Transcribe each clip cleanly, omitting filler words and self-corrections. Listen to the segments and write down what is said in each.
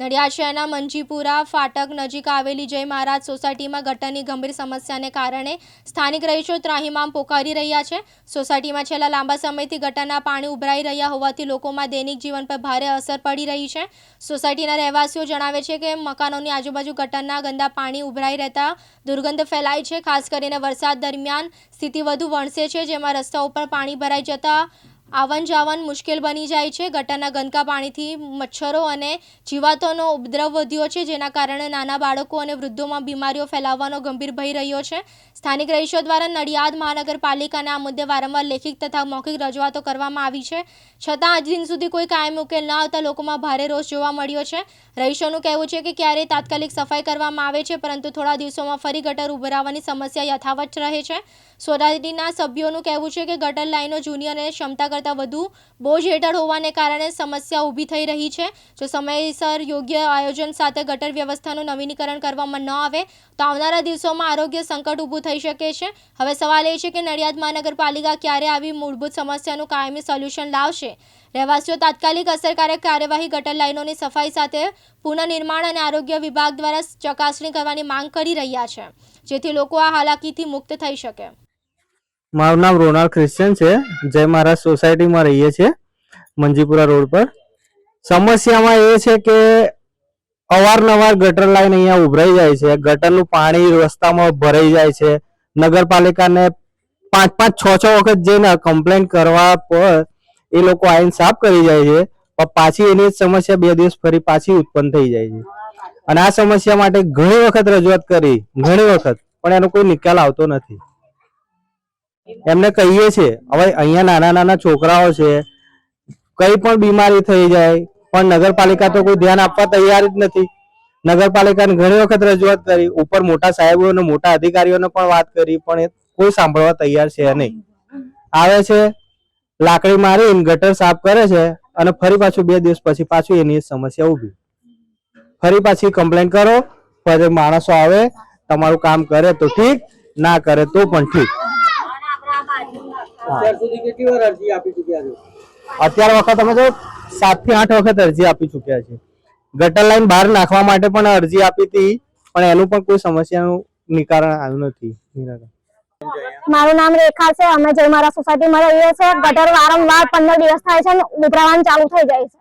નડિયાદ શહેરના મંજીપુરા ફાટક નજીક આવેલી જય મહારાજ સોસાયટીમાં ગટરની ગંભીર સમસ્યાને કારણે સ્થાનિક રહીશો ત્રાહિમામ પોકારી રહ્યા છે। સોસાયટીમાં છેલ્લા લાંબા સમયથી ગટરના પાણી ઉભરાઈ રહ્યા હોવાથી લોકોમાં દૈનિક જીવન પર ભારે અસર પડી રહી છે। સોસાયટીના રહેવાસીઓ જણાવે છે કે મકાનોની આજુબાજુ ગટરના ગંદા પાણી ઉભરાઈ રહેતા દુર્ગંધ ફેલાય છે। ખાસ કરીને વરસાદ દરમિયાન સ્થિતિ વધુ વણસે છે, જેમાં રસ્તાઓ પર પાણી ભરાઈ જતા આવન જાવન મુશ્કેલ બની જાય છે। ગટરના ગંદકા પાણીથી મચ્છરો અને જીવાતોનો ઉપદ્રવ વધ્યો છે, જેના કારણે નાના બાળકો અને વૃદ્ધોમાં બીમારીઓ ફેલાવવાનો ગંભીર ભય રહ્યો છે। સ્થાનિક રહીશો દ્વારા નડિયાદ મહાનગરપાલિકાને આ મુદ્દે વારંવાર લેખિત તથા મૌખિક રજૂઆતો કરવામાં આવી છે, છતાં આજ દિન સુધી કોઈ કાયમી ઉકેલ ન આવતા લોકોમાં ભારે રોષ જોવા મળ્યો છે। રહીશોનું કહેવું છે કે ક્યારેય તાત્કાલિક સફાઈ કરવામાં આવે છે, પરંતુ થોડા દિવસોમાં ફરી ગટર ઉભરાવાની સમસ્યા યથાવત રહે છે। સોસાયટીના સભ્યોનું કહેવું છે કે ગટર લાઈનો જૂની અને ક્ષમતા કરતાં વધુ બોજ હેઠળ હોવાને કારણે સમસ્યા ઊભી થઈ રહી છે। જો સમયસર યોગ્ય આયોજન સાથે ગટર વ્યવસ્થાનું નવીનીકરણ કરવામાં ન આવે તો આવનારા દિવસોમાં આરોગ્ય સંકટ ઊભું થઈ શકે છે। હવે સવાલ એ છે કે નડિયાદ મહાનગરપાલિકા ક્યારે આવી મૂળભૂત સમસ્યાનું કાયમી સોલ્યુશન લાવશે। રહેવાસીઓ તાત્કાલિક અસરકારક કાર્યવાહી, ગટર લાઈનોની સફાઈ સાથે પુનઃનિર્માણ અને આરોગ્ય વિભાગ દ્વારા ચકાસણી કરવાની માંગ કરી રહ્યા છે, જેથી લોકો આ હાલાકીથી મુક્ત થઈ શકે। મારું નામ રોનાલ્ડ ક્રિશ્ચિયન છે। જય મહારાજ સોસાયટીમાં રહીએ છીએ, મંજીપુરા રોડ પર। સમસ્યામાં એ છે કે અવારનવાર ગટર લાઈન અહીંયા ઉભરાઈ જાય છે, ગટરનું પાણી રસ્તામાં ભરાઈ જાય છે। નગરપાલિકાને 5-5, 6-6 વખત જઈને કમ્પ્લેન કરવા પર એ લોકો આવીને સાફ કરી જાય છે, પણ પાછી એની સમસ્યા 2 દિવસ ફરી પાછી ઉત્પન્ન થઈ જાય છે। અને આ સમસ્યા માટે ઘણી વખત રજૂઆત કરી, ઘણી વખત, પણ એનો કોઈ નિકાલ આવતો નથી। એમને કહીએ છે, હવે અહીંયા નાના નાના છોકરાઓ છે, કઈ પણ બીમારી થઈ જાય, પણ નગરપાલિકા તો કોઈ ધ્યાન આપવા તૈયાર જ નથી। નગરપાલિકાને ઘણી વખત રજૂઆત કરી, ઉપર મોટા સાહેબોને, મોટા અધિકારીઓને પણ વાત કરી, પણ એ કોઈ સાંભળવા તૈયાર છે નહીં। આવે છે, લાકડી મારીને ગટર સાફ કરે છે, અને ફરી પાછું 2 દિવસ પછી પાછું એની સમસ્યા ઊભી, ફરી પાછી કમ્પ્લેન કરો, ફરી માણસો આવે, તમારું કામ કરે તો ઠીક, ના કરે તો પણ ઠીક। અત્યાર વખત અમે તો 7 થી 8 વખત અરજી આપી ચૂક્યા છે। ગટર લાઈન બહાર નાખવા માટે પણ અરજી આપી હતી, પણ એનું પણ કોઈ સમસ્યાનું નિકારણ આવ્યું નથી। મારું નામ રેખા છે। અમે જય મહારાજ સોસાયટીમાં રહીએ છીએ। ગટર વારંવાર 15 દિવસ થાય છે, ઉભરાવાનું ચાલુ થઈ જાય છે।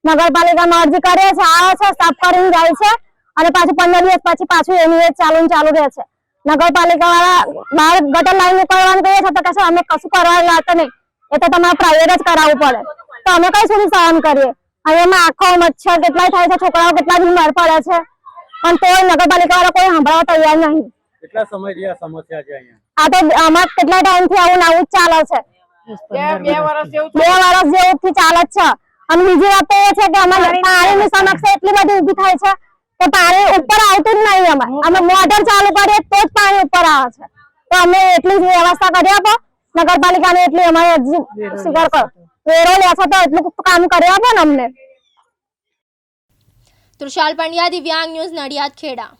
નગરપાલિકામાં અરજી કરીએ છીએ, આવે છે, સાફ કરીને જાય છે, અને પાછું 15 દિવસ પછી પાછું એની ચાલુ રહે છે। નગરપાલિકા વાળા બહાર ગટર લાઈન ઉપાડવાનું કહીએ છીએ તો કહે છે અમે કશું કરવા લાગતા નહીં, એ તો તમારે પ્રાઇવેટ જ કરાવવું પડે, તો અમે કઈ સુધી સહન કરીએ। અહીંયામાં આખો મચ્છર કેટલા થાય છે, છોકરાઓ કેટલા બીમાર પડે છે, પણ તોય નગરપાલિકા વાળા કોઈ સાંભળવા તૈયાર નહીં। કેટલા સમયથી આ સમસ્યા છે અહીંયા? આ તો આમાં કેટલા ટાઈમ થી આવું નવું જ ચાલે છે, 2 વર્ષ જેવું થી ચાલે છે। અને બીજી વાત તો એ છે કે અમારે પાણીની સમસ્યા એટલી બધી ઊભી થાય છે કે પાણી ઉપર આવતું જ નહીં। અમે મોટર ચાલુ કરીએ તો જ પાણી ઉપર આવે છે, તો અમે એટલી જ વ્યવસ્થા કરી આપો નગરપાલિકાને, એટલી અમારી અરજી સ્વીકાર કરો। વેરો લે છે તો એટલું કામ કરી આપો ને અમને। તૃષાલ પંડ્યા, દિવ્યાંગ ન્યૂઝ, નડિયાદ, ખેડા।